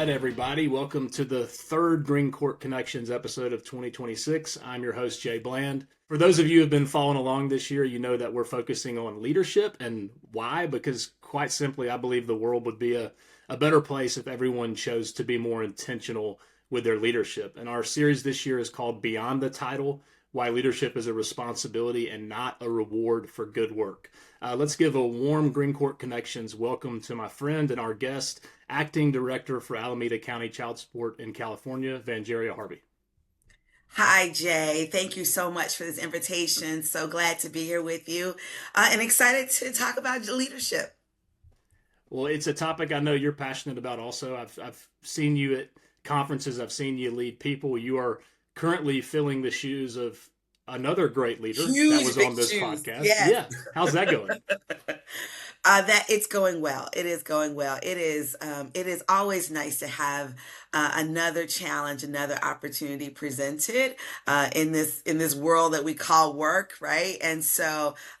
right, everybody. Welcome to the third Green Court Connections episode of 2026. I'm your host, Jay Bland. For those of you who have been following along this year, you know that we're focusing on leadership. And why? Because quite simply, I believe the world would be a better place if everyone chose to be more intentional with their leadership. And our series this year is called Beyond the Title: Why Leadership is a Responsibility and Not a Reward for Good Work. Let's give a warm Green Court Connections welcome to my friend and our guest, Acting Director for Alameda County Child Support in California, Vangeria Harvey. Hi, Jay. Thank you so much for this invitation. So glad to be here with you and excited to talk about leadership. Well, it's a topic I know you're passionate about also. I've seen you at conferences, I've seen you lead people. You are currently filling the shoes of another great leader that Huge was on big this shoes. podcast. Yes. Yeah. How's that going? That it's going well. It is going well. It is always nice to have another challenge, another opportunity presented in this world that we call work, right?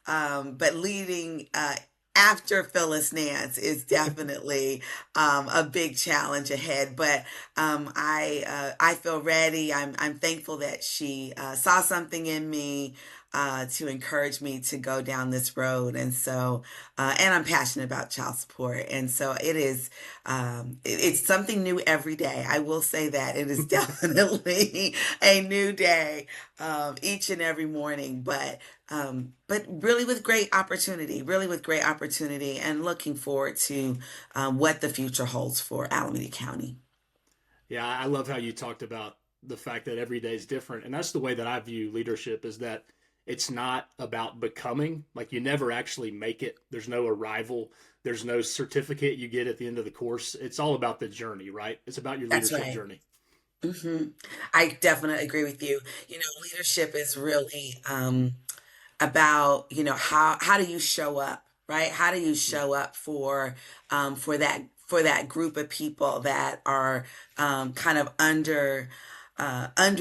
But leading after Phyllis Nance is definitely a big challenge ahead. But I feel ready. I'm thankful that she saw something in me to encourage me to go down this road. And I'm passionate about child support. And so it's something new every day. I will say that it is definitely a new day each and every morning, but really with great opportunity, and looking forward to what the future holds for Alameda County. Yeah, I love how you talked about the fact that every day is different. And that's the way that I view leadership, is that it's not about becoming. Like, you never actually make it. There's no arrival. There's no certificate you get at the end of the course. It's all about the journey, right? It's about your That's leadership right. journey. hmm I definitely agree with you. You know, leadership is really about, how do you show up, right? How do you Mm. show up for that group of people that are kind of under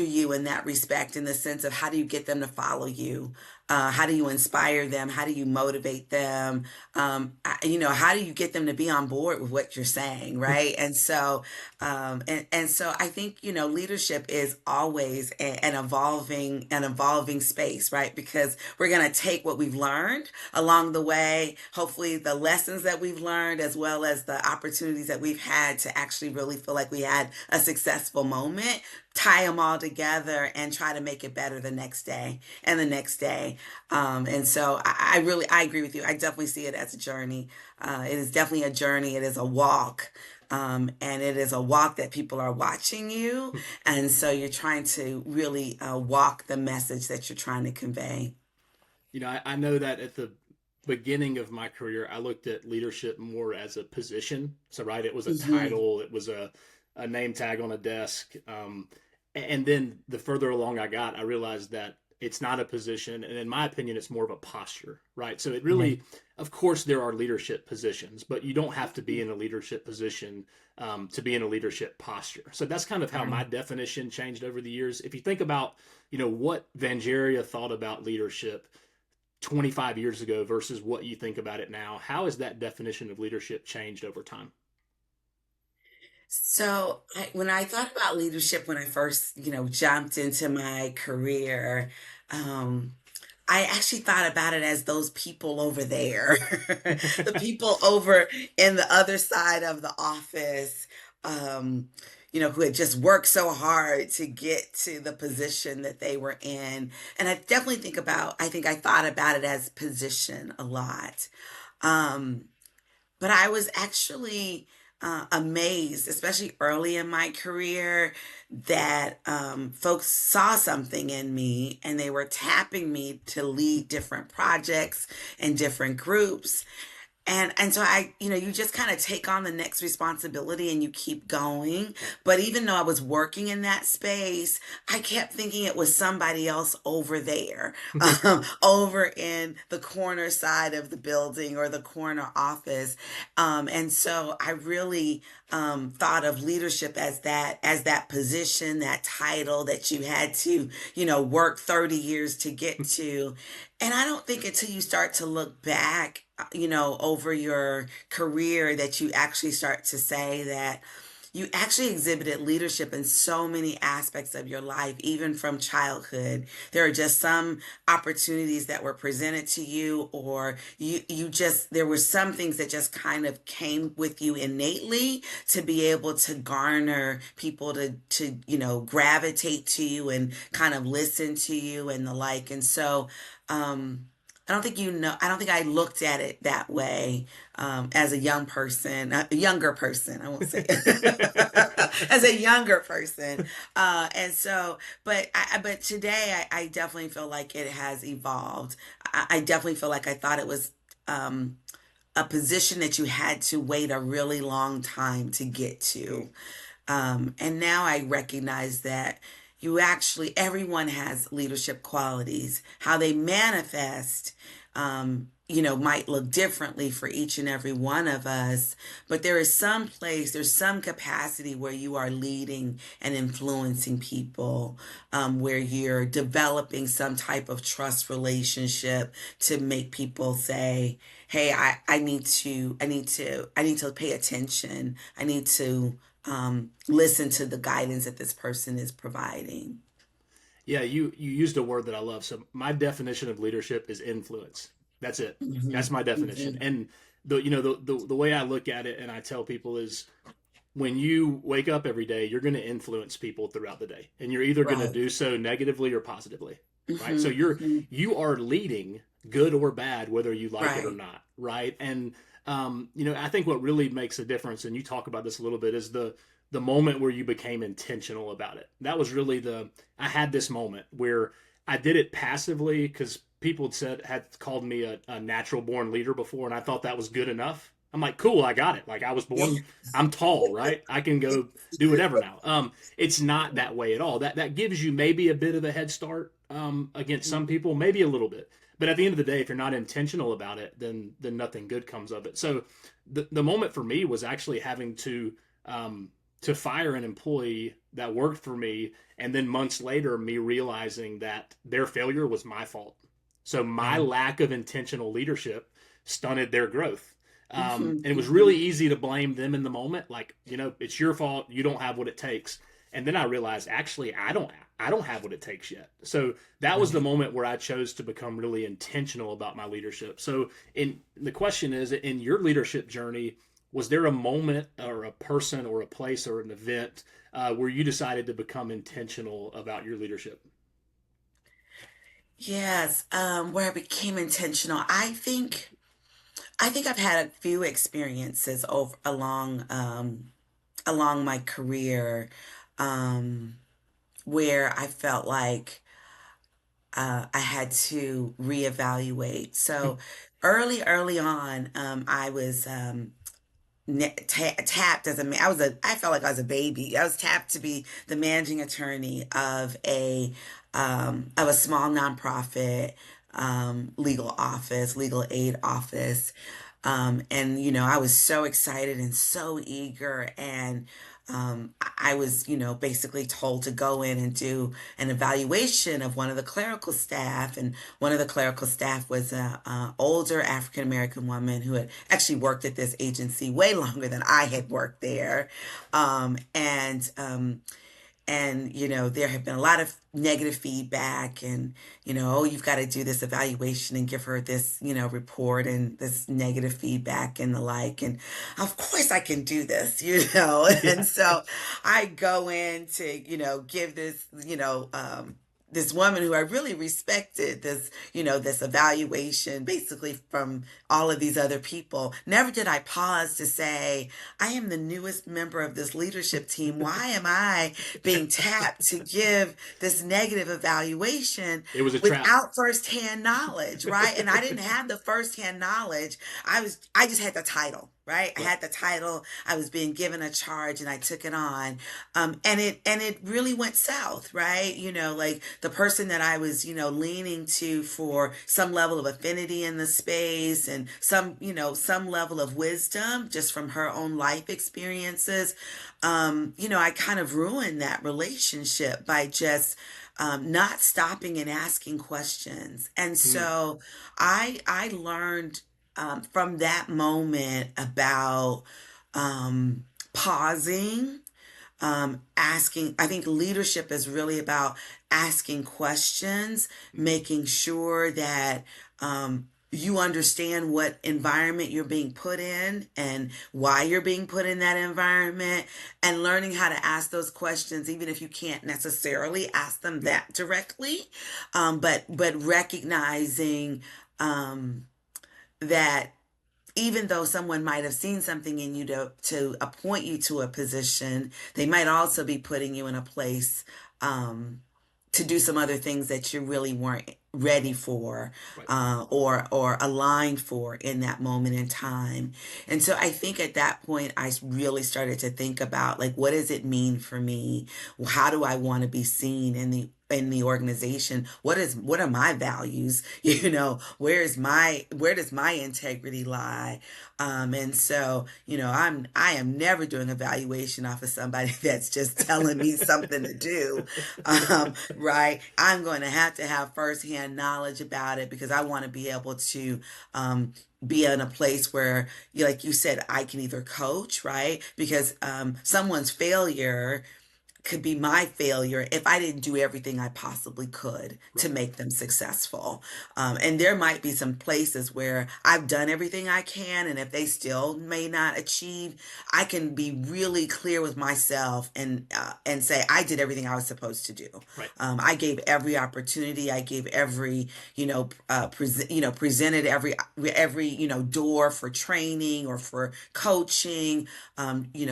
you in that respect, in the sense of how do you get them to follow you? How do you inspire them? How do you motivate them? How do you get them to be on board with what you're saying, right? And so I think, leadership is always an evolving space, right? Because we're going to take what we've learned along the way, hopefully the lessons that we've learned, as well as the opportunities that we've had to actually really feel like we had a successful moment, tie them all together and try to make it better the next day and the next day. I agree with you. I definitely see it as a journey. It is definitely a journey. It is a walk. And it is a walk that people are watching you. And so you're trying to really walk the message that you're trying to convey. I know that at the beginning of my career, I looked at leadership more as a position. So, right, it was a hmm title, it was a name tag on a desk. And then the further along I got, I realized that it's not a position. And in my opinion, it's more of a posture, right? So it Right. really, of course, there are leadership positions, but you don't have to be in a leadership position to be in a leadership posture. So that's kind of how my Right. definition changed over the years. If you think about, what Vangeria thought about leadership 25 years ago versus what you think about it now, how has that definition of leadership changed over time? When I thought about leadership, when I first, jumped into my career, um, I actually thought about it as those people over there, the people over in the other side of the office, um, who had just worked so hard to get to the position that they were in. And I think I thought about it as position a lot. Um, but I was actually amazed, especially early in my career, that folks saw something in me and they were tapping me to lead different projects and different groups. And so you just kind of take on the next responsibility and you keep going. But even though I was working in that space, I kept thinking it was somebody else over there, over in the corner side of the building or the corner office. And so I really thought of leadership as that position, that title that you had to, work 30 years to get to. And I don't think until you start to look back, over your career, that you actually start to say that, you actually exhibited leadership in so many aspects of your life, even from childhood. There are just some opportunities that were presented to you, or you just, there were some things that just kind of came with you innately to be able to garner people to gravitate to you and kind of listen to you and the like. And so, I don't think I looked at it that way as a young person, a younger person, I won't say, as a younger person. And so, but today I definitely feel like it has evolved. I definitely feel like I thought it was um, a position that you had to wait a really long time to get to. And now I recognize that everyone has leadership qualities. How they manifest, might look differently for each and every one of us, but there's some capacity where you are leading and influencing people, where you're developing some type of trust relationship to make people say, hey, I need to pay attention. I need to listen to the guidance that this person is providing. Yeah, you used a word that I love. So my definition of leadership is influence. That's it. Hmm. That's my definition. Hmm. And the way I look at it and I tell people is when you wake up every day, you're going to influence people throughout the day, and you're either going to Right. do so negatively or positively, right? So Hmm. Hmm. you are leading, good or bad, whether you like it or Right. not, right? And I think what really makes a difference, and you talk about this a little bit, is the moment where you became intentional about it. That was really the I had this moment where I did it passively because people had called me a natural born leader before, and I thought that was good enough. I'm like, cool, I got it. Like I was Yeah. born, I'm tall, right? I can go do whatever now. It's not that way at all. That gives you maybe a bit of a head start against some people, maybe a little bit. But at the end of the day, if you're not intentional about it, then nothing good comes of it. So the moment for me was actually having to fire an employee that worked for me, and then months later, me realizing that their failure was my fault. So my Right. lack of intentional leadership stunted their growth. Hmm. And it was Hmm. really easy to blame them in the moment, like it's your fault. You don't have what it takes. And then I realized actually I don't have what it takes yet. So that was the Right. moment where I chose to become really intentional about my leadership. So in the question is, in your leadership journey, was there a moment or a person or a place or an event where you decided to become intentional about your leadership? Yes. Where I became intentional. I think I've had a few experiences along my career, um, where I felt like I had to reevaluate. So early on, I was tapped as I felt like I was a baby. I was tapped to be the managing attorney of a small nonprofit legal aid office. And I was so excited and so eager, and I was, basically told to go in and do an evaluation of one of the clerical staff, and one of the clerical staff was a older African American woman who had actually worked at this agency way longer than I had worked there, and there have been a lot of negative feedback, and oh, you've got to do this evaluation and give her this report and this negative feedback and the like, and of course I can do this, Yeah. and so I go in to give this this woman who I really respected this evaluation basically from all of these other people. Never did I pause to say, I am the newest member of this leadership team. Why am I being tapped to give this negative evaluation It was a trap. without firsthand knowledge, right? And I didn't have the firsthand knowledge. I just had the title, right? I Right. had the title. I was being given a charge and I took it on. And it really went south, right? Like the person that I was, leaning to for some level of affinity in the space, and some level of wisdom just from her own life experiences. I kind of ruined that relationship by just not stopping and asking questions. And Hmm. so I learned from that moment about pausing, asking, I think leadership is really about asking questions, making sure that you understand what environment you're being put in and why you're being put in that environment, and learning how to ask those questions even if you can't necessarily ask them that directly, but recognizing that even though someone might have seen something in you to appoint you to a position, they might also be putting you in a place um, to do some other things that you really weren't ready for, Right. or aligned for in that moment in time. And so I think at that point I really started to think about, like, what does it mean for me? How do I want to be seen in the organization? What are my values? Where does my integrity lie? And so, I am never doing evaluation off of somebody that's just telling me something to do. Right? I'm going to have firsthand knowledge about it, because I want to be able to be in a place where, like you said, I can either coach, right? Because someone's failure could be my failure if I didn't do everything I possibly could to Right. make them successful. And there might be some places where I've done everything I can, and if they still may not achieve, I can be really clear with myself and say I did everything I was supposed to do. Right. I gave every opportunity. I gave every, presented every door for training or for coaching.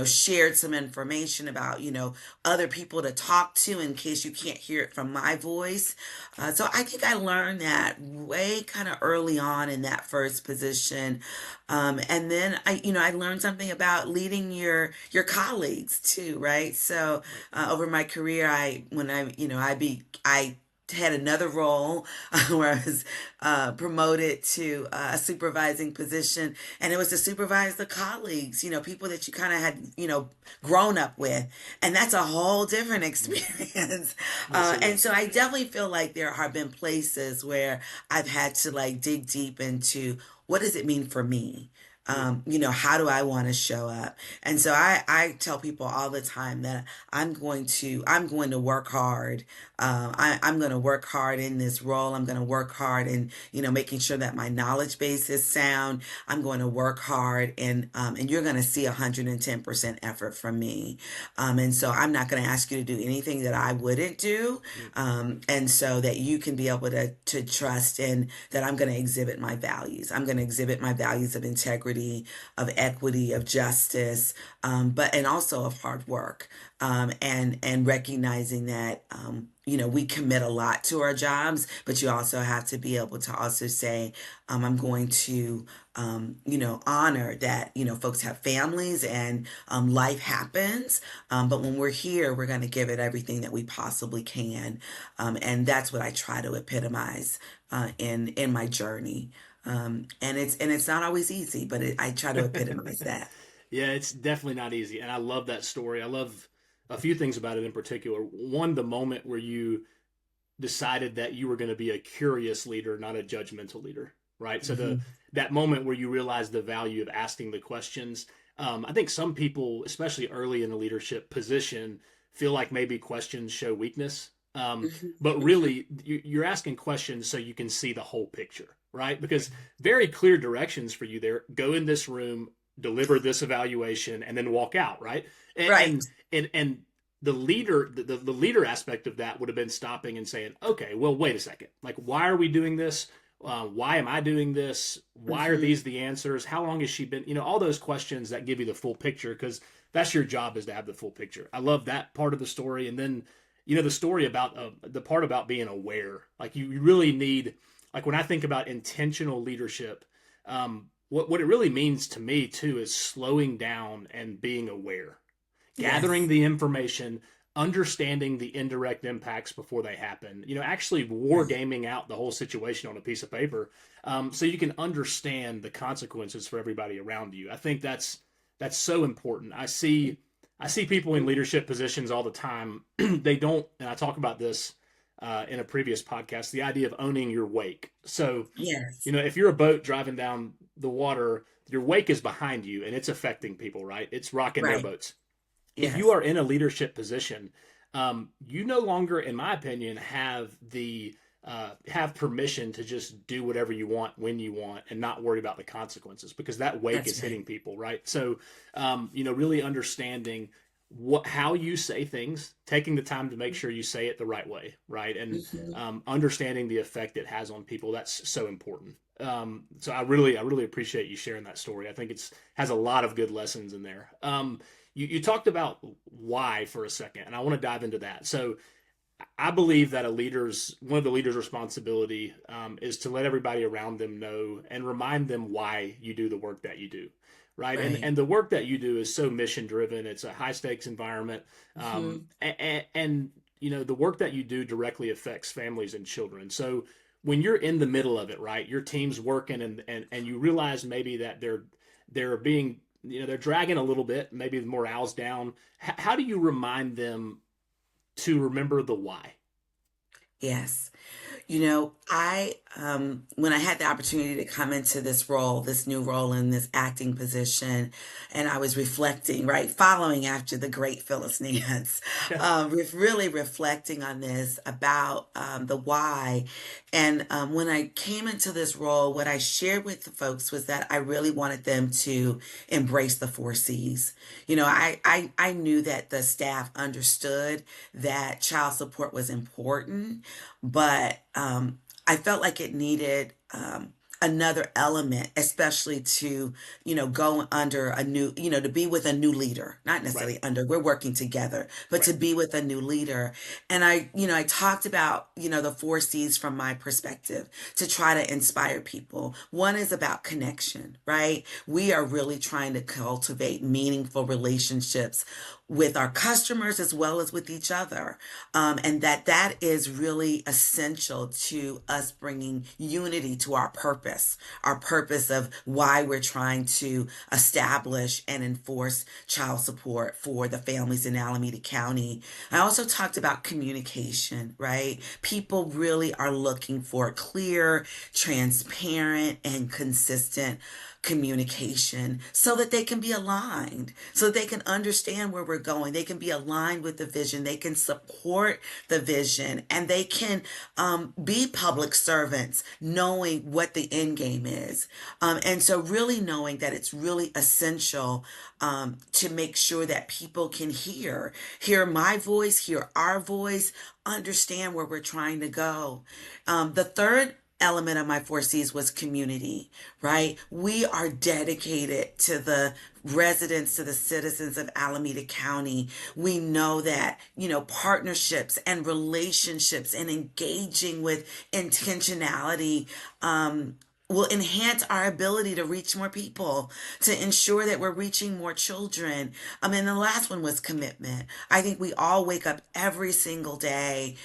Shared some information about other people to talk to in case you can't hear it from my voice. So I think I learned that way kind of early on in that first position. And then I learned something about leading your colleagues too, right? So Right. over my career, I had another role where I was promoted to a supervising position, and it was to supervise the colleagues, people that you kind of had, grown up with, and that's a whole different Mhm. experience. Yes, it And is. so I definitely feel like there have been places where I've had to like dig deep into what does it mean for me. Yeah. How do I want to show up? And so I tell people all the time that I'm going to work hard. I'm going to work hard in this role. I'm going to work hard in, making sure that my knowledge base is sound. I'm going to work hard, and you're going to see 110% effort from me. And so I'm not going to ask you to do anything that I wouldn't do. Yeah. And so that you can be able to trust in that I'm going to exhibit my values. I'm going to exhibit my values of integrity, of equity, of justice, and also of hard work, and recognizing that we commit a lot to our jobs, but you also have to be able to also say, I'm going to honor that folks have families, and life happens, but when we're here, we're going to give it everything that we possibly can, and that's what I try to epitomize in my journey. And it's not always easy, but I try to epitomize that. Yeah, it's definitely not easy. And I love that story. I love a few things about it in particular. One, the moment where you decided that you were going to be a curious leader, not a judgmental leader, right? So the Mhm. that moment where you realize the value of asking the questions. I think some people, especially early in a leadership position, feel like maybe questions show weakness. But really, you're asking questions so you can see the whole picture, right? Because very clear directions for you there: go in this room, deliver this evaluation, and then walk out, right? And Right. and and the leader, the leader aspect of that would have been stopping and saying, okay, well, wait a second, like, why are we doing this? Why am I doing this? Why are Hmm. these the answers? How long has she been? All those questions that give you the full picture, because that's your job, is to have the full picture. I love that part of the story. And then, the story about the part about being aware, like you really need, like when I think about intentional leadership, what it really means to me too is slowing down and being aware, gathering Yes. the information, understanding the indirect impacts before they happen. Actually war Right. gaming out the whole situation on a piece of paper, so you can understand the consequences for everybody around you. I think that's so important. I see people in leadership positions all the time. They don't, and I talk about this in a previous podcast, the idea of owning your wake. So, Yes. if you're a boat driving down the water, your wake is behind you and it's affecting people, right? It's rocking their Right. boats. if you Yes, are in a leadership position, you no longer, in my opinion, have permission to just do whatever you want when you want and not worry about the consequences, because that wake that's is right. hitting people, right? So, really understanding how you say things, taking the time to make sure you say it the right way, right, and Mhm. understanding the effect it has on people. That's so important. So I really appreciate you sharing that story. I think it's has a lot of good lessons in there. You talked about why for a second, and I want to dive into that. So I believe that one of the leader's responsibility is to let everybody around them know and remind them why you do the work that you do, right? Right. And the work that you do is so mission driven. It's a high stakes environment, Hmm. and the work that you do directly affects families and children. So when you're in the middle of it, right, your team's working, and you realize maybe that they're being they're dragging a little bit, maybe the morale's down. How do you remind them to remember the why? Yes. I when I had the opportunity to come into this role, this new role in this acting position, and I was reflecting, right, following after the great Phyllis Nance, really reflecting on this about the why. And when I came into this role, what I shared with the folks was that I really wanted them to embrace the four C's. I knew that the staff understood that child support was important, but I felt like it needed another element, especially to, go under a new, to be with a new leader, not Right, necessarily under, we're working together, but right, to be with a new leader. And I talked about, the four C's from my perspective to try to inspire people. One is about connection, right? We are really trying to cultivate meaningful relationships with our customers as well as with each other, and that is really essential to us bringing unity to our purpose of why we're trying to establish and enforce child support for the families in Alameda County. I also talked about communication, right? People really are looking for clear, transparent, and consistent communication so that they can be aligned, so that they can understand where we're going. They can be aligned with the vision. They can support the vision, and they can be public servants knowing what the end game is. And so, really knowing that it's really essential to make sure that people can hear my voice, hear our voice, understand where we're trying to go. The third element of my four C's was community, right? We are dedicated to the residents, to the citizens of Alameda County. We know that, partnerships and relationships and engaging with intentionality will enhance our ability to reach more people, to ensure that we're reaching more children. And the last one was commitment. I think we all wake up every single day.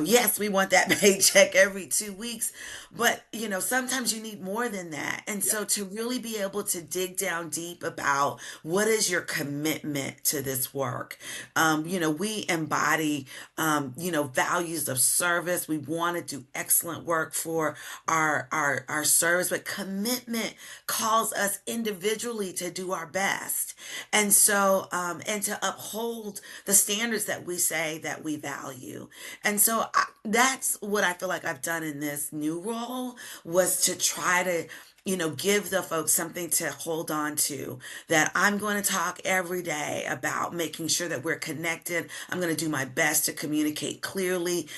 Yes, we want that paycheck every 2 weeks, but sometimes you need more than that. And yeah, so to really be able to dig down deep about what is your commitment to this work. We embody, values of service. We want to do excellent work for our service, but commitment calls us individually to do our best. And so, and to uphold the standards that we say that we value. And so that's what I feel like I've done in this new role, was to try to give the folks something to hold on to, that I'm going to talk every day about making sure that we're connected. I'm going to do my best to communicate clearly,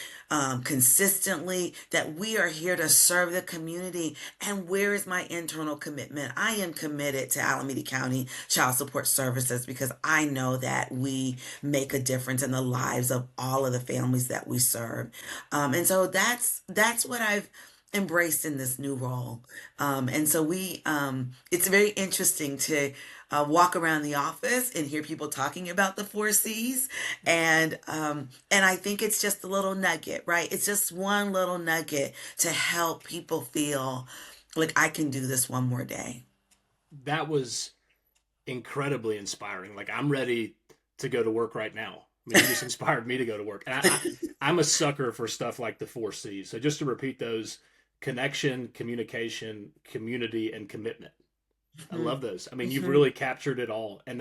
consistently, that we are here to serve the community. And where is my internal commitment? I am committed to Alameda County Child Support Services because I know that we make a difference in the lives of all of the families that we serve. And so that's what I've embraced in this new role. And so it's very interesting to walk around the office and hear people talking about the four C's. And I think it's just a little nugget, right? It's just one little nugget to help people feel like I can do this one more day. that was incredibly inspiring. Like I'm ready to go to work right now. I mean, you just inspired me to go to work. And I'm a sucker for stuff like the four C's. So just to repeat those: connection, communication, community, and commitment. I Mhm, love those. I mean, you've mhm. really captured it all, and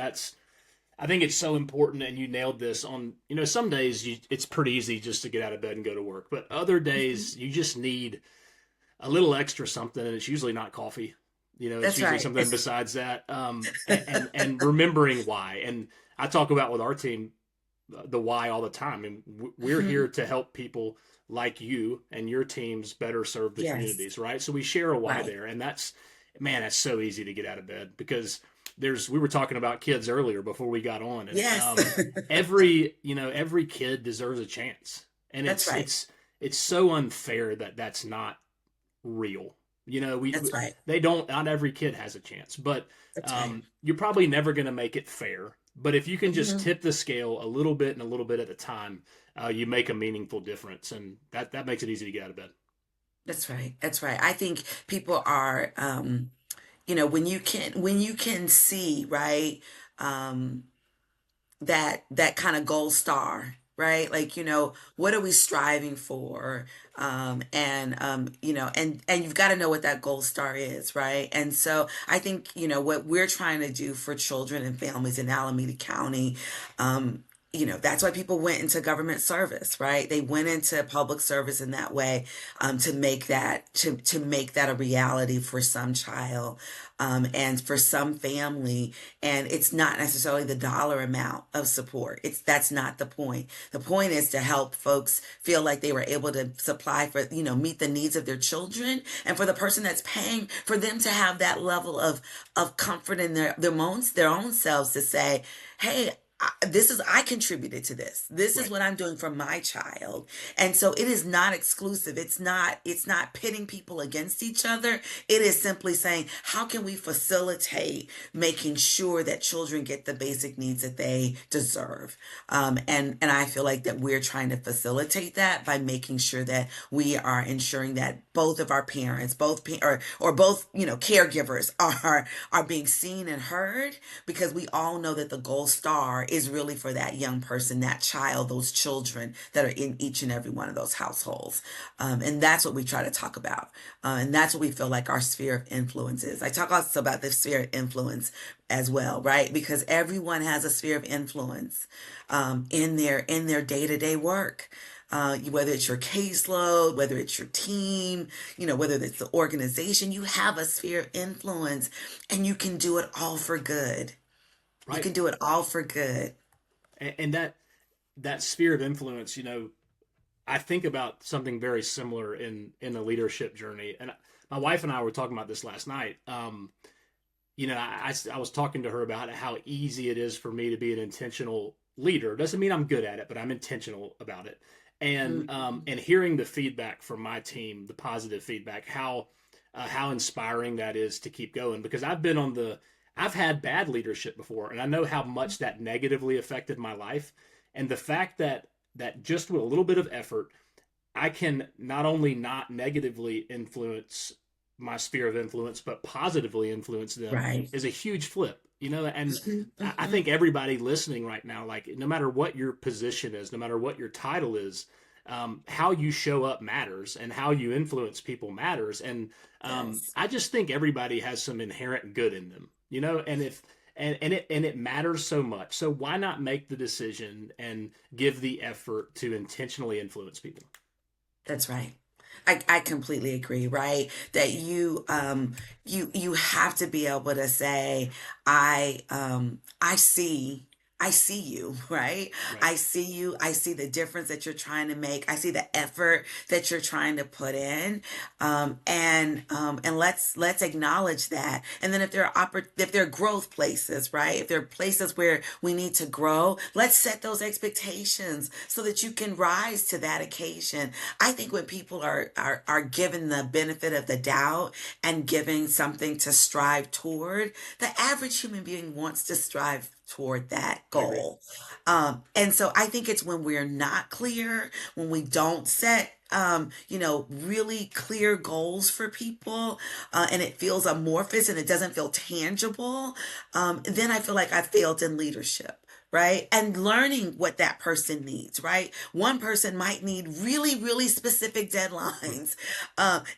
I think it's so important, and you nailed this on. Some days it's pretty easy just to get out of bed and go to work, but other Mhm. days you just need a little extra something, and it's usually not coffee. It's That's usually right. something besides that. And remembering why. And I talk about with our team the why all the time. And we're here Mhm. to help people like you and your teams better serve the Yes, communities, right? So we share a why right. there, and that's man, that's so easy to get out of bed because we were talking about kids earlier before we got on, and Yes. every kid deserves a chance, and That's right. it's so unfair that that's not real. That's right. They don't. Not every kid has a chance, but That's right. you're probably never going to make it fair. But if you can just Mhm. tip the scale a little bit and a little bit at a time, you make a meaningful difference, and that makes it easy to get out of bed. That's right. That's right. I think people are, when you can see, right, um, that kind of gold star, right? Like, what are we striving for? And you've got to know what that gold star is, right? And so I think, what we're trying to do for children and families in Alameda County, um, that's why people went into government service, right? They went into public service in that way, to make that a reality for some child, and for some family. And it's not necessarily the dollar amount of support. That's not the point. The point is to help folks feel like they were able to supply for, meet the needs of their children, and for the person that's paying for them to have that level of comfort in their own selves to say, hey, I contributed to this. This is Right. what I'm doing for my child. And so it is not exclusive. It's not pitting people against each other. It is simply saying, how can we facilitate making sure that children get the basic needs that they deserve? And I feel like that we're trying to facilitate that by making sure that we are ensuring that both of our parents, or both, caregivers are being seen and heard, because we all know that the gold star is really for that young person, that child, those children that are in each and every one of those households. And that's what we try to talk about. And that's what we feel like our sphere of influence is. I talk also about the sphere of influence as well, right? Because everyone has a sphere of influence, in their day-to-day work. Whether it's your caseload, whether it's your team, whether it's the organization, you have a sphere of influence, and you can do it all for good. You Right. can do it all for good. And that sphere of influence, I think about something very similar in the leadership journey, and my wife and I were talking about this last night. I was talking to her about how easy it is for me to be an intentional leader. Doesn't mean I'm good at it, but I'm intentional about it. Mhm. And hearing the feedback from my team, the positive feedback, how inspiring that is to keep going. Because I've had bad leadership before, and I know how much that negatively affected my life. And the fact that just with a little bit of effort, I can not only not negatively influence my sphere of influence, but positively influence them Right. is a huge flip. And Mhm. I Mhm. think everybody listening right now, like no matter what your position is, no matter what your title is, how you show up matters, and how you influence people matters. And Yes. I just think everybody has some inherent good in them, and if and it matters so much. So why not make the decision and give the effort to intentionally influence people? That's right. I completely agree, right? That you have to be able to say, I see you, right? Right. I see you. I see the difference that you're trying to make. I see the effort that you're trying to put in. And let's acknowledge that. And then if there are growth places, right? If there are places where we need to grow, let's set those expectations so that you can rise to that occasion. I think when people are given the benefit of the doubt and given something to strive toward, the average human being wants to strive toward that I agree. goal. And so I think it's when we're not clear, when we don't set really clear goals for people, and it feels amorphous and it doesn't feel tangible, then I feel like I failed in leadership. right? And learning what that person needs, right? One person might need really, really specific deadlines,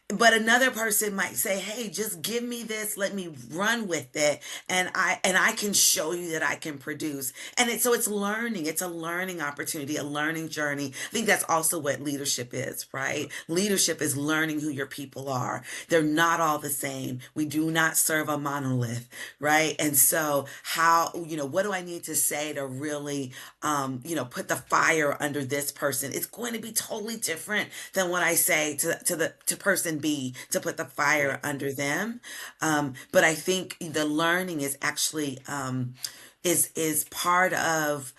but another person might say, "Hey, just give me this, let me run with it, and I can show you that I can produce." And it's learning. It's a learning opportunity, a learning journey. I think that's also what leadership is, right? Leadership is learning who your people are. They're not all the same. We do not serve a monolith, right? And so what do I need to say to really, put the fire under this person? It's going to be totally different than what I say to person B to put the fire Right. under them. But I think the learning is actually is part of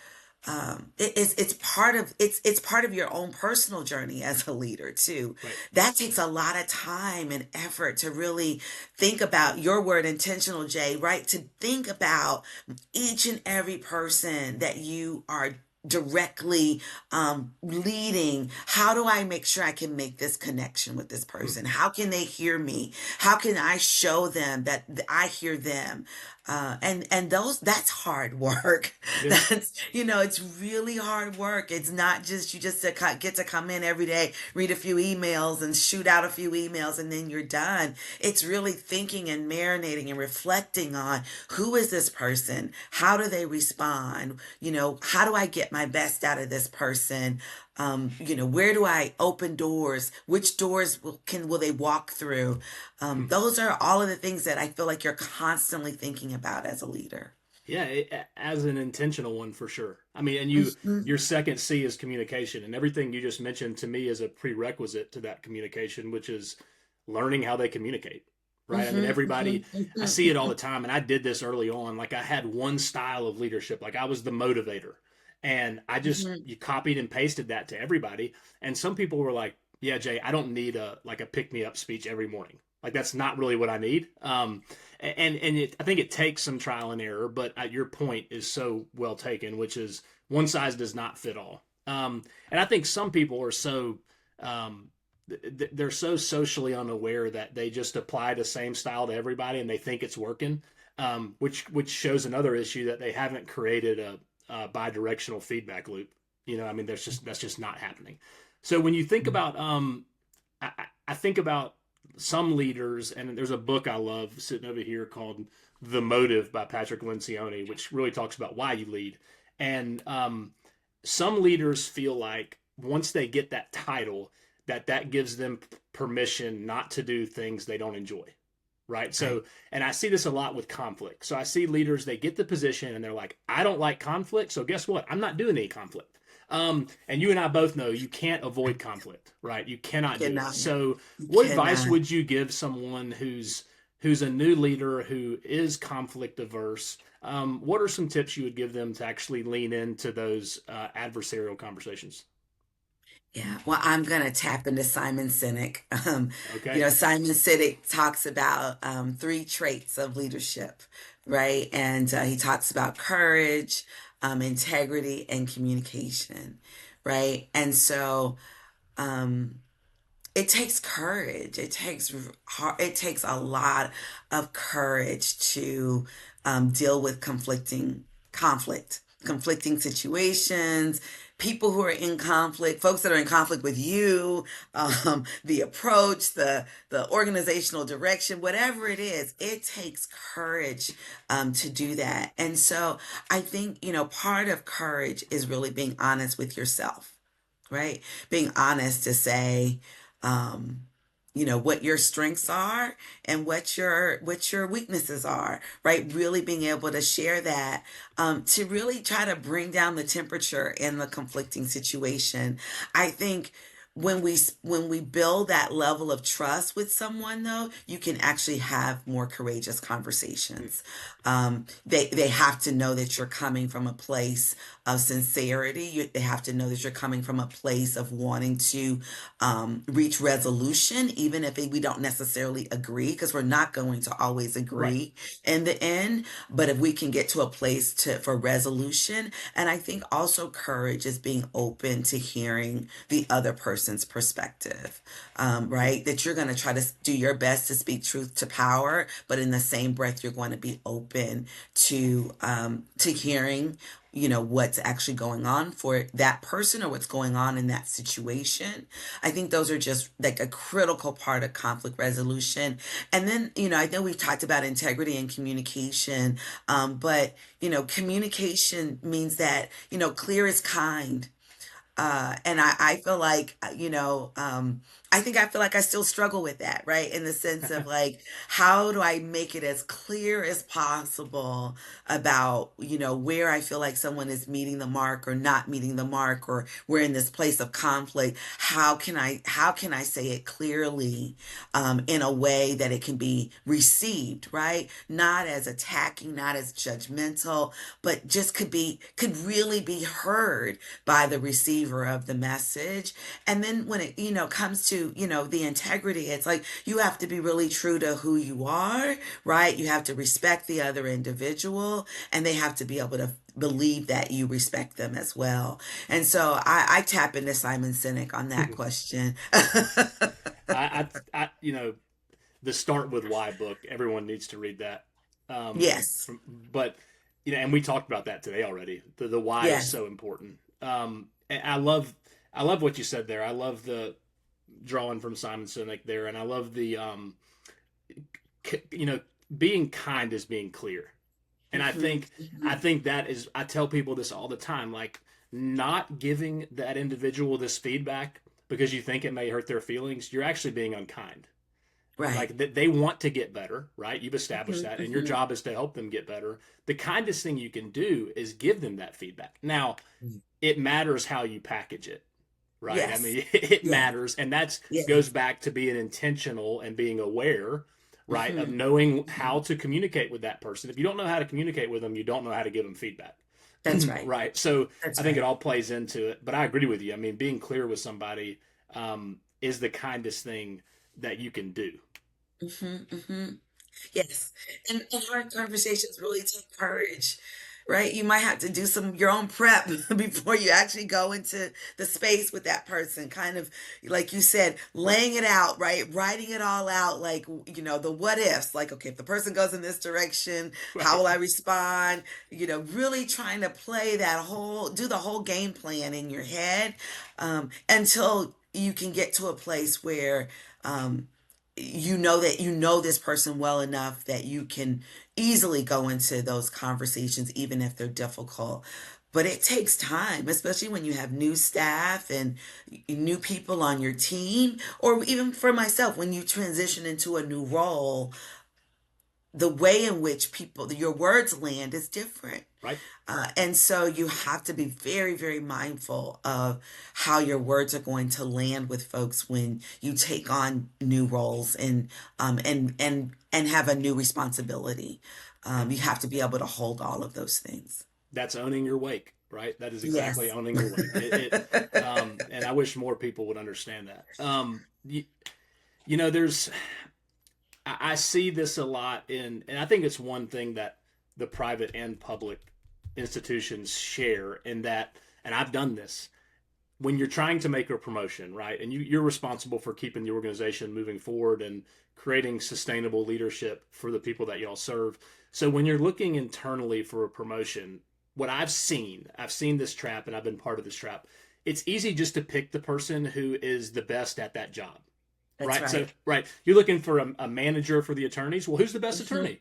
it's part of your own personal journey as a leader too. Right. That takes a lot of time and effort to really think about your word intentional, Jay, right? To think about each and every person that you are directly leading. How do I make sure I can make this connection with this Mm. person? How can they hear me? How can I show them that I hear them? And that's hard work. It is. That's it's really hard work. It's not just you just get to come in every day, read a few emails and shoot out a few emails and then you're done. It's really thinking and marinating and reflecting on who is this person? How do they respond? How do I get my best out of this person? Where do I open doors? Which doors will they walk through? Mm. Those are all of the things that I feel like you're constantly thinking about as a leader. Yeah, as an intentional one for sure. I mean, and Mhm, your second C is communication, and everything you just mentioned to me is a prerequisite to that communication, which is learning how they communicate. Right? I mean, mhm, everybody. mhm, I mhm, see it all the mhm. time, and I did this early on. Like I had one style of leadership, like I was the motivator, and I just Mhm. you copied and pasted that to everybody. And some people were like, "Yeah, Jay, I don't need a pick me up speech every morning. Like that's not really what I need." I think it takes some trial and error, but your point is so well taken, which is one size does not fit all. And I think some people are so um, they're so socially unaware that they just apply the same style to everybody and they think it's working, which shows another issue that they haven't created a bi-directional feedback loop. I mean, that's just not happening. So when you think about I, I think about some leaders, and there's a book I love sitting over here called The Motive by Patrick Lencioni, which really talks about why you lead. And some leaders feel like once they get that title, that gives them permission not to do things they don't enjoy. Right. Right. So, and I see this a lot with conflict. So I see leaders, they get the position and they're like, I don't like conflict. So guess what? I'm not doing any conflict. And you and I both know you can't avoid conflict, right? You cannot do it. Cannot. So, You what advice cannot. would you give someone who's a new leader who is conflict averse? What are some tips you would give them to actually lean into those adversarial conversations? Yeah, well, I'm gonna tap into Simon Sinek. Okay. Simon Sinek talks about three traits of leadership, right? And he talks about courage, integrity, and communication, right? And so um, it takes courage. It takes a lot of courage to deal with conflicting situations, people who are in conflict, folks that are in conflict with you, the approach, the organizational direction, whatever it is. It takes courage to do that. And so I think part of courage is really being honest with yourself, right? Being honest to say, um, what your strengths are and what your weaknesses are, right? Really being able to share that, to really try to bring down the temperature in the conflicting situation. I think when we build that level of trust with someone, though, you can actually have more courageous conversations. They have to know that you're coming from a place of sincerity. They have to know that you're coming from a place of wanting to reach resolution, even if we don't necessarily agree, because we're not going to always Right. agree in the end. But if we can get to a place for resolution, and I think also courage is being open to hearing the other person's perspective, right? That you're going to try to do your best to speak truth to power, but in the same breath, you're going to be open to hearing what's actually going on for that person or what's going on in that situation. I think those are just like a critical part of conflict resolution. And then, I know we've talked about integrity and communication, but, communication means that, clear is kind. And I feel like, I feel like I still struggle with that, right? In the sense of like, how do I make it as clear as possible about, where I feel like someone is meeting the mark or not meeting the mark, or we're in this place of conflict. How can I say it clearly, in a way that it can be received, right? Not as attacking, not as judgmental, but just could really be heard by the receiver of the message. And then when it, comes to, the integrity, it's like you have to be really true to who you are, right? You have to respect the other individual, and they have to be able to believe that you respect them as well. And so I tap into Simon Sinek on that question. I the Start With Why book, everyone needs to read that. Yes. But and we talked about that today already. The why is Yes. so important. And I love what you said there. I love the drawing from Simon Sinek there, and I love the you know being kind is being clear. And I Hmm. think I think that is, I tell people this all the time, like, not giving that individual this feedback because you think it may hurt their feelings, you're actually being unkind. Right. Like, they want to get better, right? You've established Hmm. that, and your Hmm. job is to help them get better. The kindest thing you can do is give them that feedback. Now, it matters how you package it, right? I Yes. mean, it Yes. matters, and that's goes Yes. back to being intentional and being aware, right, of Hmm. knowing Hmm. how to communicate with that person. If you don't know how to communicate with them, you don't know how to give them feedback. That's right. Right. So I That's think it right. all plays into it. But I agree with you. I mean, being clear with somebody is the kindest thing that you can do. Hmm. Hmm. Yes. And hard conversations really take courage, right? You might have to do some your own prep before you actually go into the space with that person, kind of like you said, laying it out, right? Writing it all out, like, the what ifs, like, okay, if the person goes in this direction, how Right. will I respond? Really trying to do the whole game plan in your head, until you can get to a place where, um, you know that you know this person well enough that you can easily go into those conversations even if they're difficult. But it takes time, especially when you have new staff and new people on your team, or even for myself, when you transition into a new role, the way in which your words land is different. Right. And so you have to be very, very mindful of how your words are going to land with folks when you take on new roles, and have a new responsibility. Yep. You have to be able to hold all of those things. That's owning your wake. Right. That is exactly Yes. owning your wake. And I wish more people would understand that. There's, I see this a lot and I think it's one thing that the private and public institutions share in that, and I've done this, when you're trying to make a promotion, right, and you're responsible for keeping the organization moving forward and creating sustainable leadership for the people that y'all serve. So when you're looking internally for a promotion, what I've seen this trap, and I've been part of this trap. It's easy just to pick the person who is the best at that job, That's right? So, right. right, you're looking for a manager for the attorneys. Well, who's the best Mhm. attorney?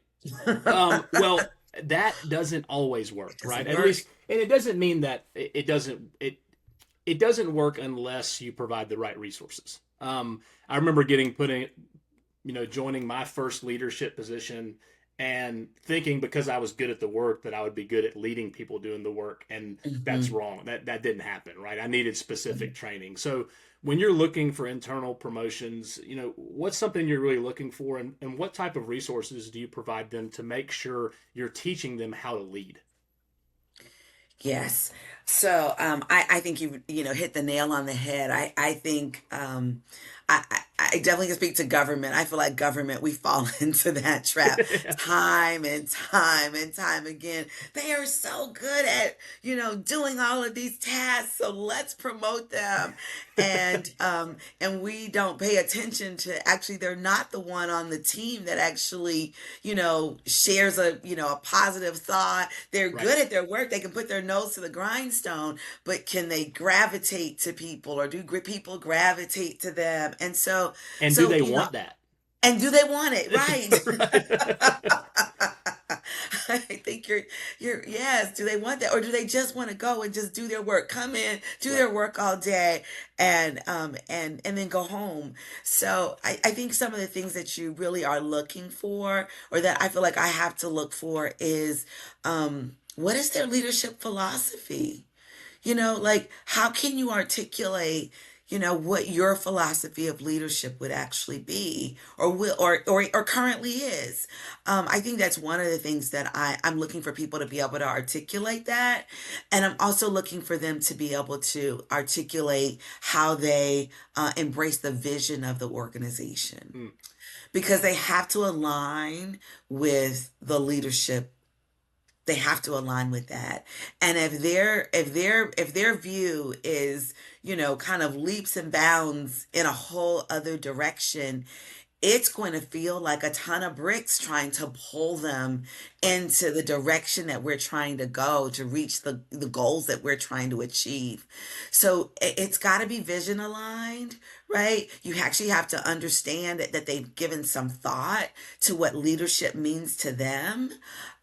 Well, that doesn't always work, It right? doesn't At work. least, and it doesn't mean that it doesn't work unless you provide the right resources. I remember joining my first leadership position and thinking because I was good at the work that I would be good at leading people doing the work, and that's Hmm. wrong. That didn't happen, right? I needed specific training. So when you're looking for internal promotions, what's something you're really looking for, and what type of resources do you provide them to make sure you're teaching them how to lead? Yes. So I think you know hit the nail on the head. I think I definitely can speak to government. I feel like government we fall into that trap time and time and time again. They are so good at doing all of these tasks, so let's promote them. And we don't pay attention to actually they're not the one on the team that actually shares a positive thought. They're Right. good at their work. They can put their nose to the grindstone, but can they gravitate to people, or do people gravitate to them? And so, And do so they you know, want that? and do they want it? Right. Right. I think yes. Do they want that, or do they just want to go and just do their work, come in, do Right. their work all day, and then go home? So I think some of the things that you really are looking for, or that I feel like I have to look for, is what is their leadership philosophy? Like how can you articulate, what your philosophy of leadership would actually be, or will, or currently is. I think that's one of the things that I'm looking for people to be able to articulate that. And I'm also looking for them to be able to articulate how they embrace the vision of the organization, Mm. because they have to align with the leadership. They have to align with that. And if their view is, kind of leaps and bounds in a whole other direction, it's going to feel like a ton of bricks trying to pull them Right. into the direction that we're trying to go to reach the goals that we're trying to achieve. So it's got to be vision aligned, right? You actually have to understand that they've given some thought to what leadership means to them.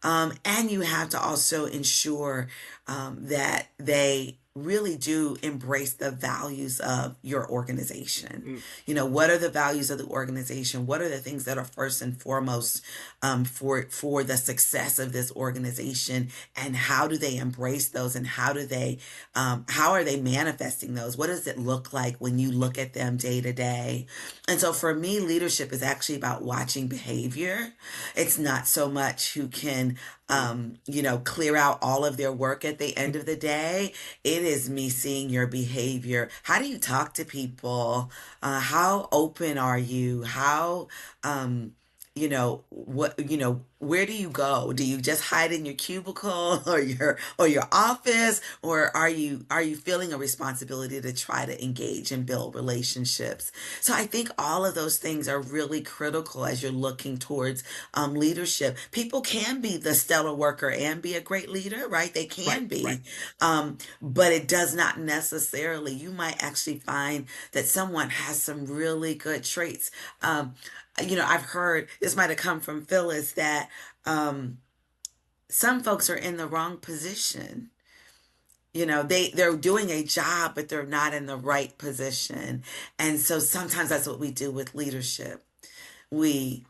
And you have to also ensure that they really do embrace the values of your organization. Mm. What are the values of the organization? What are the things that are first and foremost for the success of this organization? And how do they embrace those? And how are they manifesting those? What does it look like when you look at them day to day? And so for me, leadership is actually about watching behavior. It's not so much who can Mm. clear out all of their work at the end of the day. It is me seeing your behavior. How do you talk to people? How open are you? How, where do you go? Do you just hide in your cubicle or your office, or are you feeling a responsibility to try to engage and build relationships? So I think all of those things are really critical as you're looking towards leadership. People can be the stellar worker and be a great leader, right? They Right. can Right. be. But it does not necessarily. You might actually find that someone has some really good traits. I've heard this might have come from Phyllis that some folks are in the wrong position. They're doing a job, but they're not in the right position. And so sometimes that's what we do with leadership. We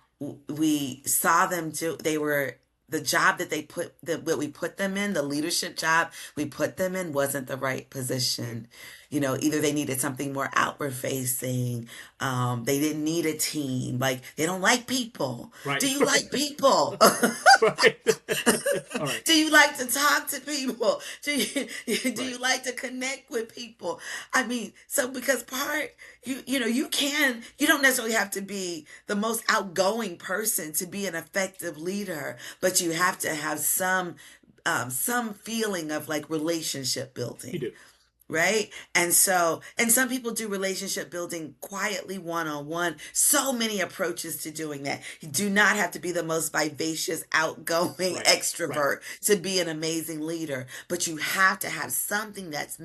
saw them do, they were the job that what we put them in, the leadership job we put them in, wasn't the right Mm. position. Either they needed something more outward facing. They didn't need a team. Like, they don't like people. Right. Do you like people? Right. All right. Do you like to talk to people? Do Right. you like to connect with people? I mean, so because you don't necessarily have to be the most outgoing person to be an effective leader, but you have to have some feeling of like relationship You building, do. right? And some people do relationship building quietly, one on one. So many approaches to doing that. You do not have to be the most vivacious, outgoing Right. Right. extrovert to be an amazing leader, but you have to have something that's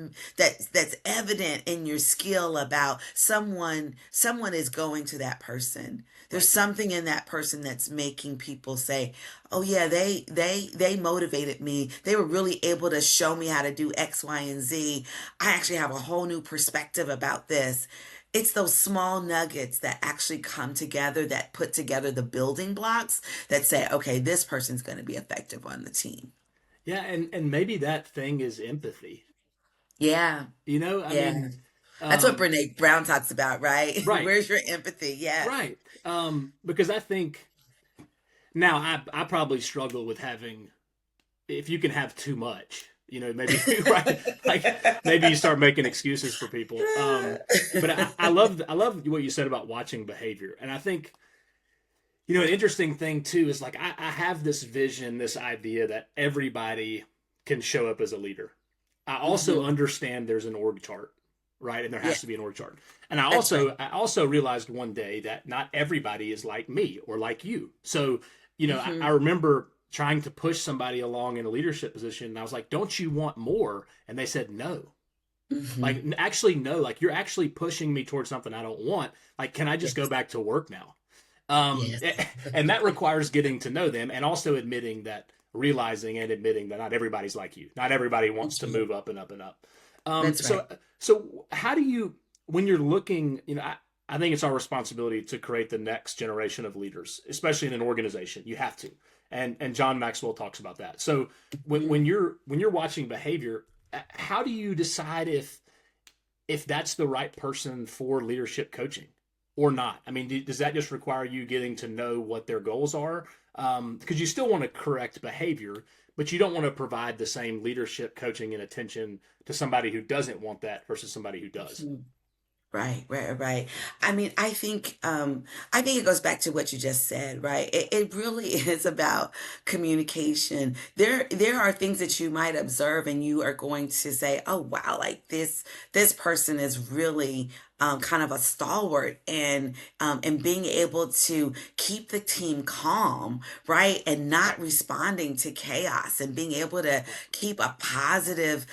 evident in your skill about someone is going to that person. Right. There's something in that person that's making people say, "Oh yeah, they motivated me. They were really able to show me how to do X, Y, and Z. I actually have a whole new perspective about this." It's those small nuggets that actually come together, that put together the building blocks that say, okay, this person's going to be effective on the team. Yeah, and maybe that thing is empathy. Yeah, I yeah. mean, That's what um, Brene Brown talks about, right? right, Where's your empathy? Yes. right. Because I think now I probably struggle with having, if you can have too much. Maybe right, like maybe you start making excuses for people. But I love what you said about watching behavior, and I think an interesting thing too is like I have this vision, this idea that everybody can show up as a leader. I also Hmm. understand there's an org chart, right? And there Yeah, has to be an org chart. And I that's right. also I also realized one day that not everybody is like me or like you. So, I Hmm. remember trying to push somebody along in a leadership position and I was like, "Don't you want more?" And they said, "No." Like Hmm. actually no, like you're actually pushing me towards something I don't want. Like can I just go Yes. back to work now? Um, Yes. and that requires getting to know them and also admitting that, realizing and admitting that not everybody's like you. Not everybody wants That's to right. move up and up and up. Um, That's right. so, so how do you, when you're looking, I think it's our responsibility to create the next generation of leaders, especially in an organization. You have to, and John Maxwell talks about that. So Mhm. when you're watching behavior, how do you decide if that's the right person for leadership coaching or not. I mean, does that just require you getting to know what their goals are? Because you still want to correct behavior, but you don't want to provide the same leadership coaching and attention to somebody who doesn't want that versus somebody who does. Mhm. Right, right, right. I mean, I think it goes back to what you just said, right? It really is about communication. There are things that you might observe and you are going to say, "Oh, wow, like this person is really kind of a stalwart and being able to keep the team calm, right? And not Right. responding to chaos and being able to Right. keep a positive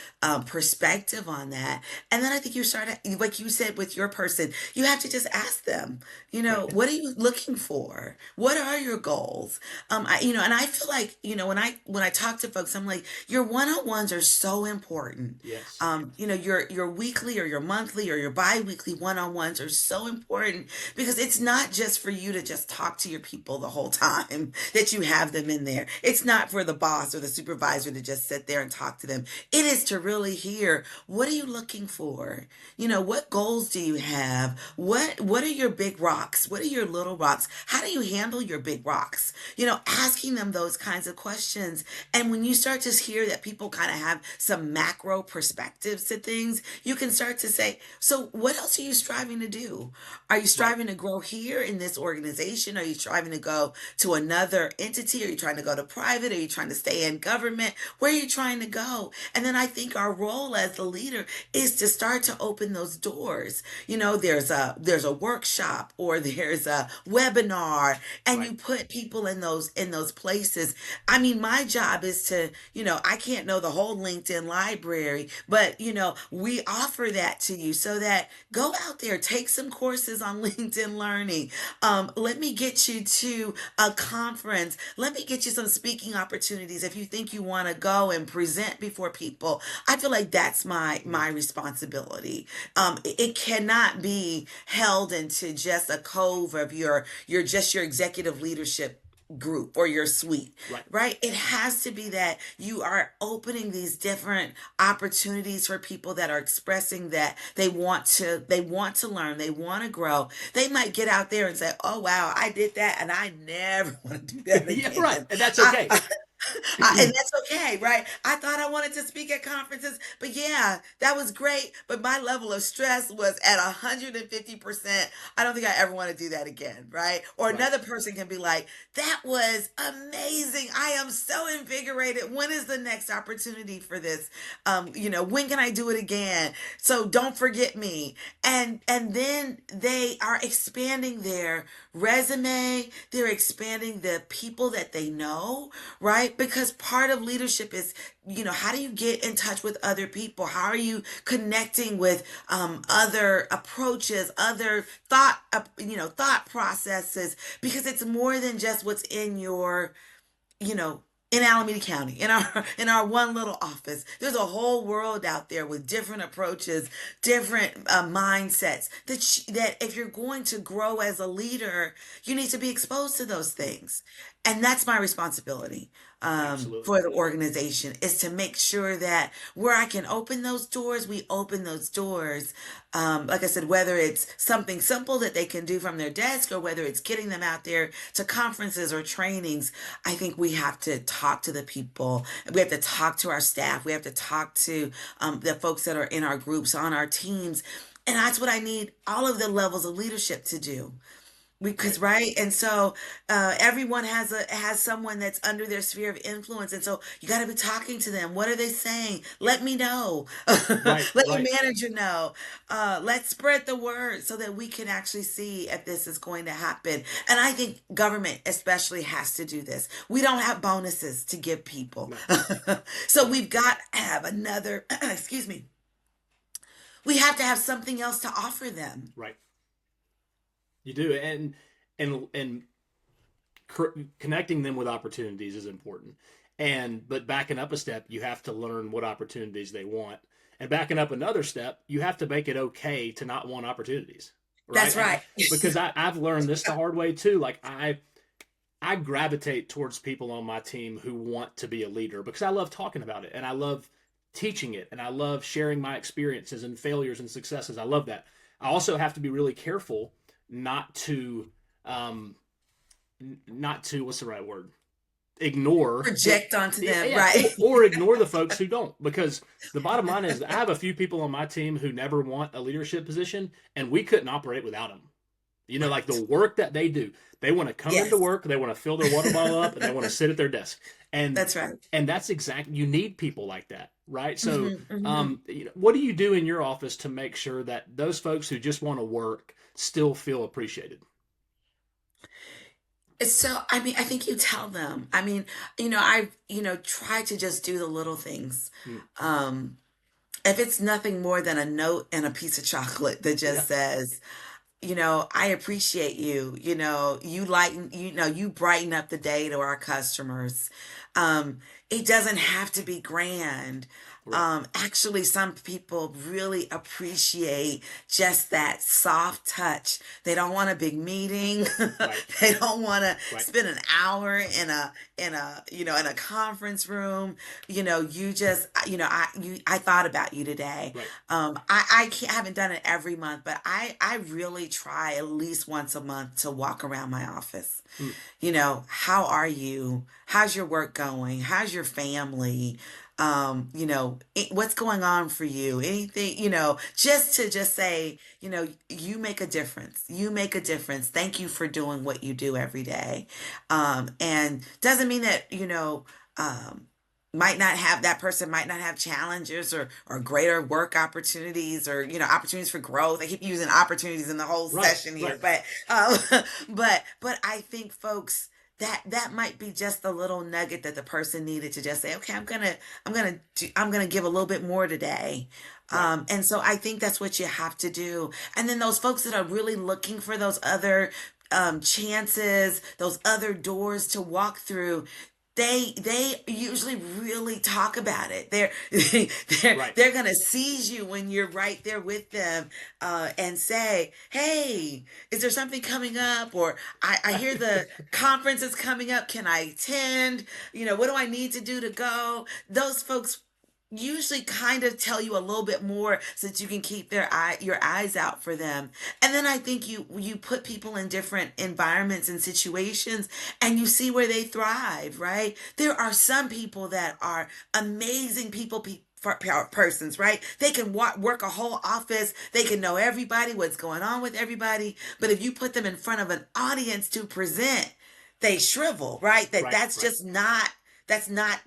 perspective on that." And then I think you start, like you said with your person, you have to just ask them, Right. what are you looking for? What are your goals? And I feel like, when I talk to folks, I'm like, your one-on-ones are so important. Yes. Your weekly or your monthly or your bi-weekly one-on-ones are so important because it's not just for you to just talk to your people the whole time that you have them in there. It's not for the boss or the supervisor to just sit there and talk to them. It is to really hear, what are you looking for? What goals do you have? What are your big rocks? What are your little rocks? How do you handle your big rocks? Asking them those kinds of questions. And when you start to hear that people kind of have some macro perspectives to things, you can start to say, so what else are you striving to do? Are you Right. striving to grow here in this organization? Are you striving to go to another entity? Are you trying to go to private? Are you trying to stay in government? Where are you trying to go? And then I think our role as the leader is to start to open those doors. There's a workshop or there's a webinar, and Right. you put people in those places. I mean, my job is to, I can't know the whole LinkedIn library, but we offer that to you so that go out there, take some courses on LinkedIn Learning. Let me get you to a conference. Let me get you some speaking opportunities if you think you want to go and present before people. I feel like that's my responsibility. It cannot be held into just a cove of your executive leadership group or your suite, Right. right? It has to be that you are opening these different opportunities for people that are expressing that they want to learn, they want to grow. They might get out there and say, "Oh wow, I did that and I never want to do that Yeah. Right. again." And that's I, okay. and that's okay, right? I thought I wanted to speak at conferences, but yeah, that was great. But my level of stress was at 150%. I don't think I ever want to do that again, right? Or Right. another person can be like, "That was amazing. I am so invigorated. When is the next opportunity for this? When can I do it again? So don't forget me." And then they are expanding their resume, they're expanding the people that they know, right? Because part of leadership is, how do you get in touch with other people? How are you connecting with other approaches, other thought processes? Because it's more than just what's in your you know, in Alameda County, in our one little office. There's a whole world out there with different approaches, different mindsets. That if you're going to grow as a leader, you need to be exposed to those things, and that's my responsibility. Absolutely. for the organization is to make sure that where I can open those doors, we open those doors. Like I said, whether it's something simple that they can do from their desk or whether it's getting them out there to conferences or trainings, I think we have to talk to the people. We have to talk to our staff. We have to talk to the folks that are in our groups, on our teams. And that's what I need all of the levels of leadership to do. Because Right. right, and so everyone has someone that's under their sphere of influence, and so you got to be talking to them. What are they saying? Let me know. Right. Let your Right. manager know. Let's spread the word so that we can actually see if this is going to happen. And I think government especially has to do this. We don't have bonuses to give people, No. so No. we've got to have another. Excuse me. We have to have something else to offer them. Right. You do. And connecting them with opportunities is important. And but backing up a step, you have to learn what opportunities they want. And backing up another step, you have to make it okay to not want opportunities. Right. That's right. Because I've learned this the hard way too. Like I gravitate towards people on my team who want to be a leader because I love talking about it and I love teaching it and I love sharing my experiences and failures and successes. I love that. I also have to be really careful not to um, not to what's the right word, ignore the Project onto them, yeah, right? or ignore the folks who don't, because the bottom line is I have a few people on my team who never want a leadership position and we couldn't operate without them. Like Right. the work that they do, they want to come into Yes, work, they want to fill their water bottle up, and they want to sit at their desk. And that's right. that's exactly, you need people like that, right? So, Hmm, hmm. what do you do in your office to make sure that those folks who just want to work still feel appreciated? So, I mean, I think you tell them. I mean, I've, tried to just do the little things. Mm, Um, if it's nothing more than a note and a piece of chocolate that yeah, just says, I appreciate you. You brighten up the day to our customers. It doesn't have to be grand. right, Actually, some people really appreciate just that soft touch. They don't want a big meeting. right, They don't want to right, spend an hour in a conference room. You just, I thought about you today. right. Haven't done it every month, but I really try at least once a month to walk around my office. Mm, How are you? How's your work going? How's your family? What's going on for you? Anything, just say, you make a difference. You make a difference. Thank you for doing what you do every day. And doesn't mean that, um, might not have that person might not have challenges or greater work opportunities or opportunities for growth. I keep using opportunities in the whole right, session here, right. um, but I think folks that might be just the little nugget that the person needed to just say, okay, I'm gonna give a little bit more today. Right. And so I think that's what you have to do. And then those folks that are really looking for those other chances, those other doors to walk through, they usually really talk about it. They're Right. they're gonna seize you when you're right there with them, and say, "Hey, is there something coming up?" Or I hear the conference is coming up. Can I attend? What do I need to do to go? Those folks usually kind of tell you a little bit more so that you can keep your eyes out for them. And then I think you put people in different environments and situations and you see where they thrive, right? There are some people that are amazing persons, right? They can work a whole office. They can know everybody, what's going on with everybody. But if you put them in front of an audience to present, they shrivel, right? Right. That's Right. just not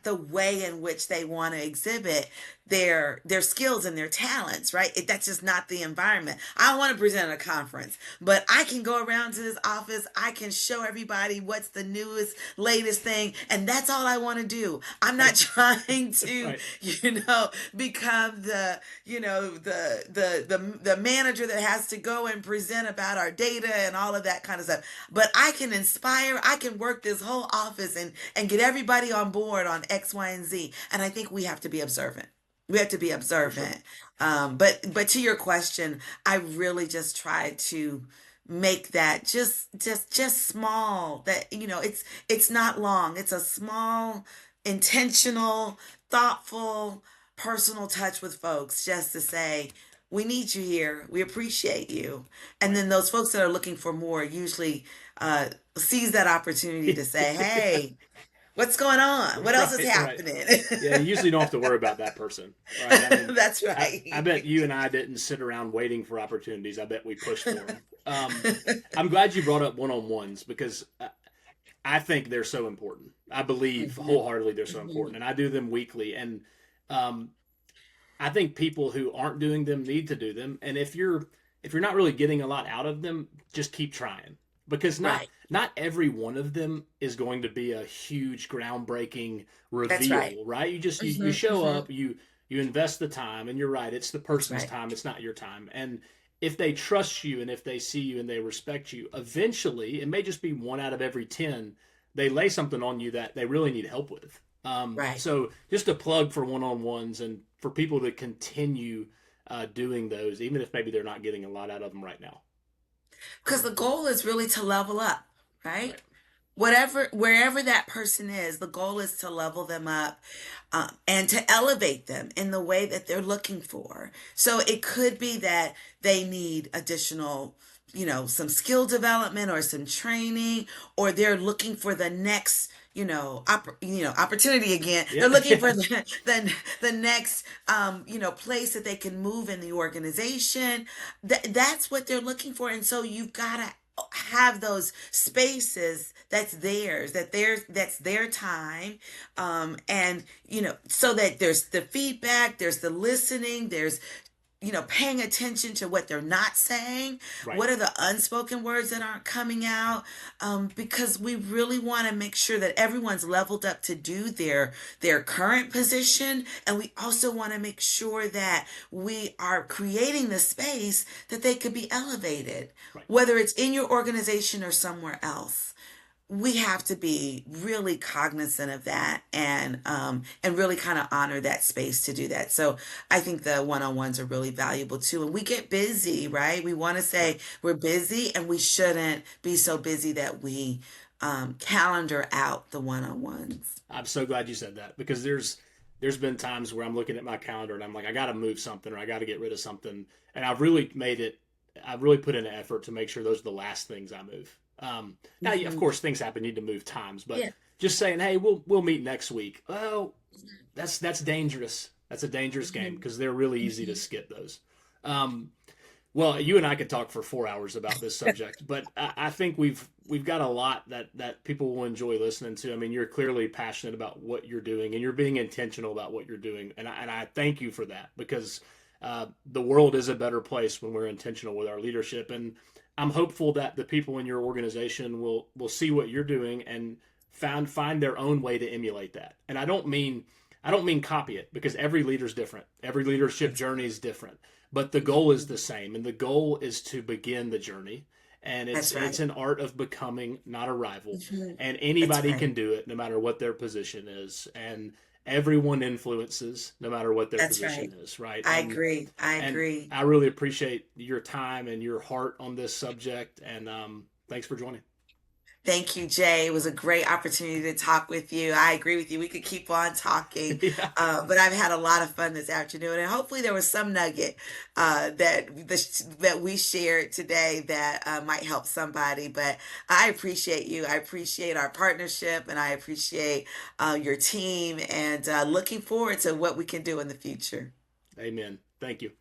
the way in which they want to exhibit their skills and their talents, right? That's just not the environment. I don't want to present at a conference, but I can go around to this office. I can show everybody what's the newest, latest thing, and that's all I want to do. I'm not Right. trying to, Right. become the manager that has to go and present about our data and all of that kind of stuff. But I can inspire. I can work this whole office and get everybody on board on X, Y, and Z. And I think we have to be observant. We have to be For sure. observant. But to your question, I really just try to make that just small, that it's not long, it's a small, intentional, thoughtful, personal touch with folks, just to say, we need you here, we appreciate you. And Right. then those folks that are looking for more usually seize that opportunity to say, hey, what's going on, what else is Right, right. happening? Yeah, you usually don't have to worry about that person, right? I mean, That's I right. bet you and I didn't sit around waiting for opportunities. I bet we pushed for them. I'm glad you brought up one-on-ones because I think they're so important. I believe Mhm, wholeheartedly they're so mhm. important, and I do them weekly. And um, I think people who aren't doing them need to do them. And if you're not really getting a lot out of them, just keep trying because not Right. not every one of them is going to be a huge groundbreaking That's right. reveal, right? You Hmm, show hmm. up, you invest the time, and you're right, it's the That's person's right. time, it's not your time. And if they trust you and if they see you and they respect you, eventually, it may just be one out of every 10, they lay something on you that they really need help with. Right. So just a plug for one-on-ones and for people to continue doing those, even if maybe they're not getting a lot out of them right now. Because the goal is really to level up, right? Right. Whatever, wherever that person is, the goal is to level them up, and to elevate them in the way that they're looking for. So it could be that they need additional, some skill development or some training, or they're looking for the next, opportunity again. Yeah. They're looking for Yeah. the next, place that they can move in the organization. That's what they're looking for. And so you've got to have those spaces that's their time, and so that there's the feedback, there's the listening, there's paying attention to what they're not saying. Right. What are the unspoken words that aren't coming out? Because we really want to make sure that everyone's leveled up to do their current position, and we also want to make sure that we are creating the space that they could be elevated, Right. whether it's in your organization or somewhere else. We have to be really cognizant of that, and really kind of honor that space to do that. So I think the one-on-ones are really valuable too. And we get busy, right? We want to Right. say we're busy, and we shouldn't be so busy that we calendar out the one-on-ones. I'm so glad you said that because there's been times where I'm looking at my calendar and I'm like, I got to move something or I got to get rid of something, and I've really put in an effort to make sure those are the last things I move. Now, of Hmm. course, things happen, you need to move times, but Yeah. just saying, hey, we'll meet next week. Well, that's dangerous. That's a dangerous game Hmm. because they're really easy to Hmm. skip those. Um, well, you and I could talk for 4 hours about this subject, but I think we've got a lot that people will enjoy listening to. I mean, you're clearly passionate about what you're doing, and you're being intentional about what you're doing, and I thank you for that because the world is a better place when we're intentional with our leadership. And I'm hopeful that the people in your organization will see what you're doing and find their own way to emulate that. And I don't mean copy it because every leader's different. Every leadership That's journey is different, but the goal is the same, and the goal is to begin the journey. And it's that's it's right. an art of becoming, not a rival. Hmm. And That's anybody right. can do it, no matter what their position is. And everyone influences, no matter what their That's right. position is, right? I And agree. I and agree. I really appreciate your time and your heart on this subject. And thanks for joining. Thank you, Jay. It was a great opportunity to talk with you. I agree with you. We could keep on talking, Yeah, but I've had a lot of fun this afternoon, and hopefully there was some nugget that we shared today that might help somebody. But I appreciate you. I appreciate our partnership, and I appreciate your team, and looking forward to what we can do in the future. amen. Thank you.